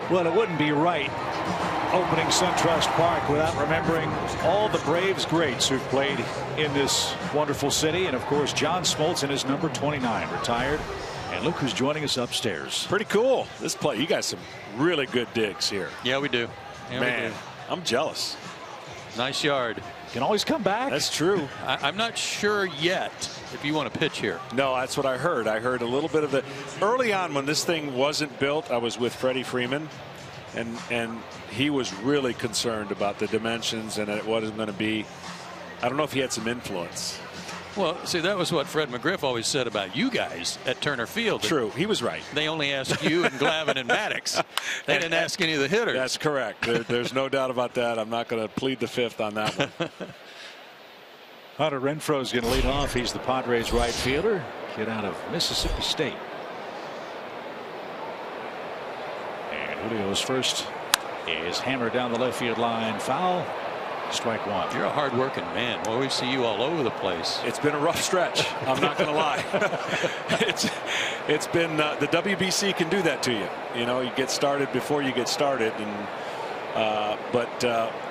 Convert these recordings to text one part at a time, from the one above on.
Well, it wouldn't be right opening SunTrust Park without remembering all the Braves greats who've played in this wonderful city. And of course, John Smoltz in his number 29 retired. And look who's joining us upstairs. Pretty cool. This play. You got some really good digs here. Yeah, we do. Yeah, Man, we do. I'm jealous. Nice yard. Can always come back. That's true. I'm not sure yet if you want to pitch here. No, that's what I heard. I heard a little bit of the early on when this thing wasn't built. I was with Freddie Freeman, and he was really concerned about the dimensions and it wasn't going to be. I don't know if he had some influence. Well, see, that was what Fred McGriff always said about you guys at Turner Field. True, he was right. They only asked you and Glavine and Maddox. They didn't ask any of the hitters. That's correct. There's no doubt about that. I'm not going to plead the fifth on that one. Hunter Renfroe's going to lead off. He's the Padres right fielder, kid out of Mississippi State. And Julio's first is hammered down the left field line, foul. Strike one. You're a hard-working man. Well, we see you all over the place. It's been a rough stretch. I'm not going to lie. It's been the WBC can do that to you. You know, you get started before you get started, and but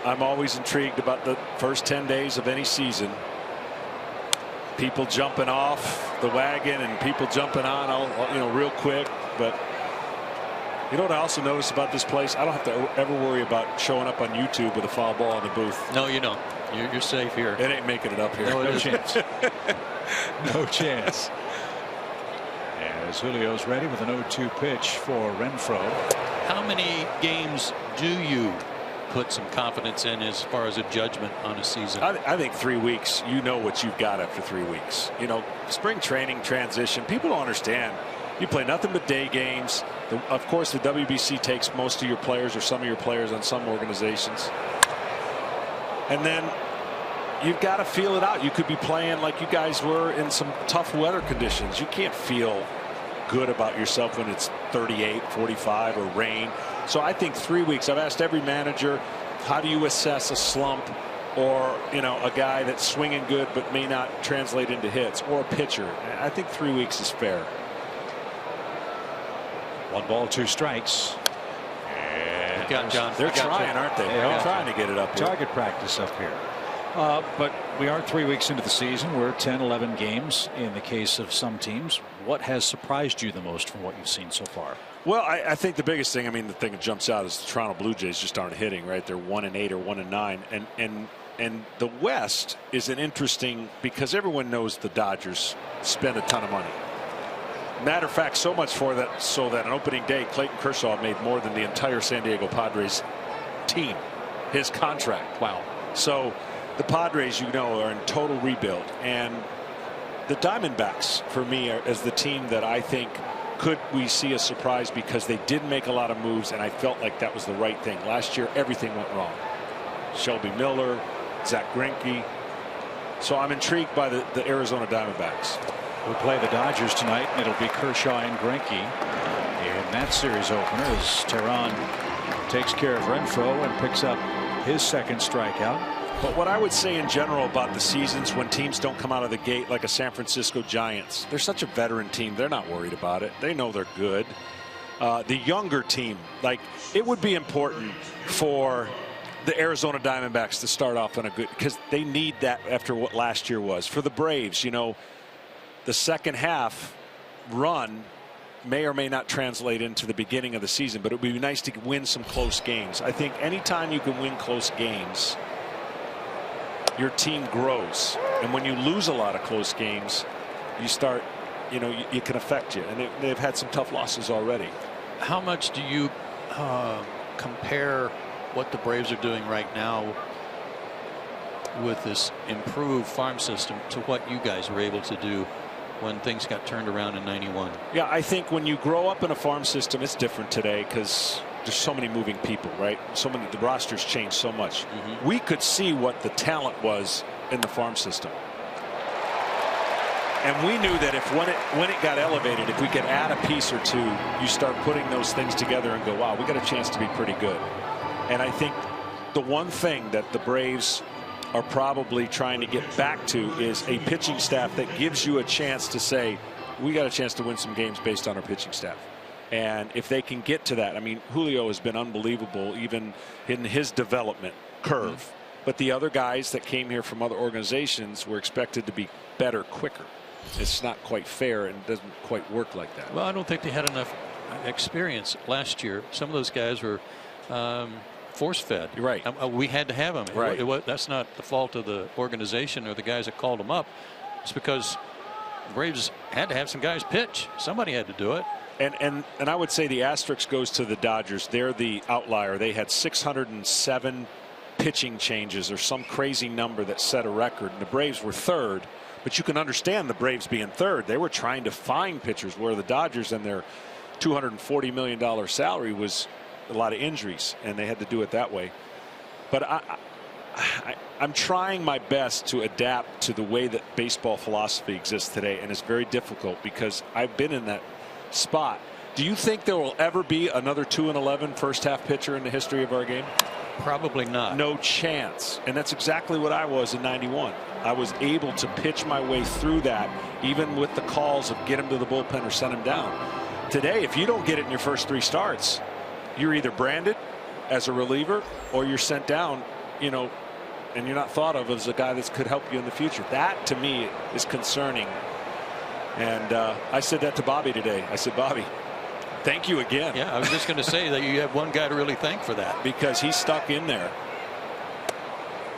I'm always intrigued about the first 10 days of any season. People jumping off the wagon and people jumping on, all real quick, but. You know what I also noticed about this place? I don't have to ever worry about showing up on YouTube with a foul ball in the booth. No, you don't. You're safe here. It ain't making it up here. No chance. No chance. As Julio's ready with an 0-2 pitch for Renfroe. How many games do you put some confidence in as far as a judgment on a season? I think 3 weeks. You know what you've got after 3 weeks. You know, spring training transition. People don't understand. You play nothing but day games. Of course, the WBC takes most of your players or some of your players on some organizations. And then you've got to feel it out. You could be playing like you guys were in some tough weather conditions. You can't feel good about yourself when it's 38, 45 or rain. So I think 3 weeks. I've asked every manager, how do you assess a slump or, a guy that's swinging good but may not translate into hits, or a pitcher? I think 3 weeks is fair. 1 ball, 2 strikes. And John. They're trying, aren't they? They're trying to get it up here. Target practice up here. But we are 3 weeks into the season. We're 10, 11 games in the case of some teams. What has surprised you the most from what you've seen so far? Well, I think the biggest thing, the thing that jumps out is the Toronto Blue Jays just aren't hitting, right? They're 1-8 or 1-9. And the West is an interesting, because everyone knows the Dodgers spend a ton of money. Matter of fact, so much so that on opening day, Clayton Kershaw made more than the entire San Diego Padres team, his contract. Wow. So the Padres, are in total rebuild, and the Diamondbacks, for me, is the team that I think could we see a surprise, because they did make a lot of moves, and I felt like that was the right thing. Last year, everything went wrong. Shelby Miller, Zach Greinke. So I'm intrigued by the Arizona Diamondbacks. We'll play the Dodgers tonight, and it'll be Kershaw and Greinke in that series opener as Tehran takes care of Renfroe and picks up his second strikeout. But what I would say in general about the seasons when teams don't come out of the gate like a San Francisco Giants, they're such a veteran team. They're not worried about it. They know they're good. The younger team, it would be important for the Arizona Diamondbacks to start off on a good, because they need that after what last year was. For the Braves, the second half run may or may not translate into the beginning of the season, but it would be nice to win some close games. I think anytime you can win close games, your team grows. And when you lose a lot of close games, you start, it can affect you. And they've had some tough losses already. How much do you compare what the Braves are doing right now with this improved farm system to what you guys were able to do when things got turned around in '91? Yeah, I think when you grow up in a farm system, it's different today because there's so many moving people, right? The rosters changed so much. We could see what the talent was in the farm system. And we knew that when it got elevated, if we could add a piece or two, you start putting those things together and go, wow, we got a chance to be pretty good. And I think the one thing that the Braves are probably trying to get back to is a pitching staff that gives you a chance to say, we got a chance to win some games based on our pitching staff. And if they can get to that, I mean, Julio has been unbelievable even in his development curve. But the other guys that came here from other organizations were expected to be better quicker. It's not quite fair and doesn't quite work like that. Well, I don't think they had enough experience last year. Some of those guys were force-fed. You're right. We had to have them. Right. That's not the fault of the organization or the guys that called them up. It's because the Braves had to have some guys pitch. Somebody had to do it. And I would say the asterisk goes to the Dodgers. They're the outlier. They had 607 pitching changes or some crazy number that set a record. And the Braves were third. But you can understand the Braves being third. They were trying to find pitchers, where the Dodgers and their $240 million salary was a lot of injuries, and they had to do it that way. But I'm trying my best to adapt to the way that baseball philosophy exists today, and it's very difficult because I've been in that spot. Do you think there will ever be another 2-11 first half pitcher in the history of our game? Probably not. No chance. And that's exactly what I was in '91. I was able to pitch my way through that, even with the calls of get him to the bullpen or send him down. Today, if you don't get it in your first 3 starts, you're either branded as a reliever or you're sent down, you know, and you're not thought of as a guy that could help you in the future. That, to me, is concerning. And I said that to Bobby today. I said, Bobby, thank you again. Yeah, I was just going to say that you have one guy to really thank for that. Because he's stuck in there.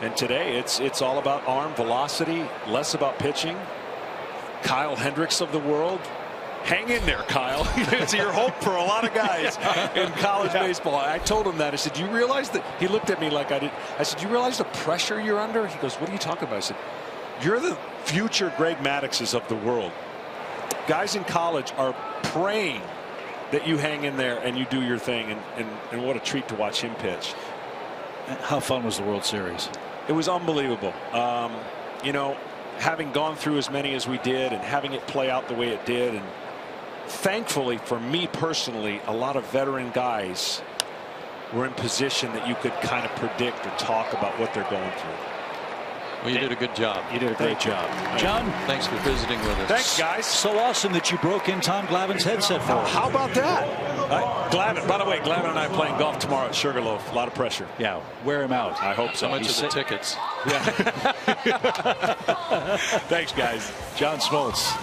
And today it's all about arm velocity, less about pitching. Kyle Hendricks of the world. Hang in there, Kyle. It's your hope for a lot of guys in college baseball. I told him that. I said, do you realize that? He looked at me like I did. I said, do you realize the pressure you're under? He goes, what are you talking about? I said, you're the future Greg Maddoxes of the world. Guys in college are praying that you hang in there and you do your thing, and what a treat to watch him pitch. How fun was the World Series? It was unbelievable. You know, having gone through as many as we did and having it play out the way it did, and thankfully for me personally, a lot of veteran guys were in position that you could kind of predict or talk about what they're going through. Well, you did a good job. You did a great job. John, thanks for visiting with us. Thanks, guys. So awesome that you broke in Tom Glavine's headset for us. How about that? Glavine, by the way, Glavine and I are playing golf tomorrow at Sugarloaf. A lot of pressure. Yeah, wear him out. I hope so. How much are the tickets? Yeah. Thanks, guys. John Smoltz.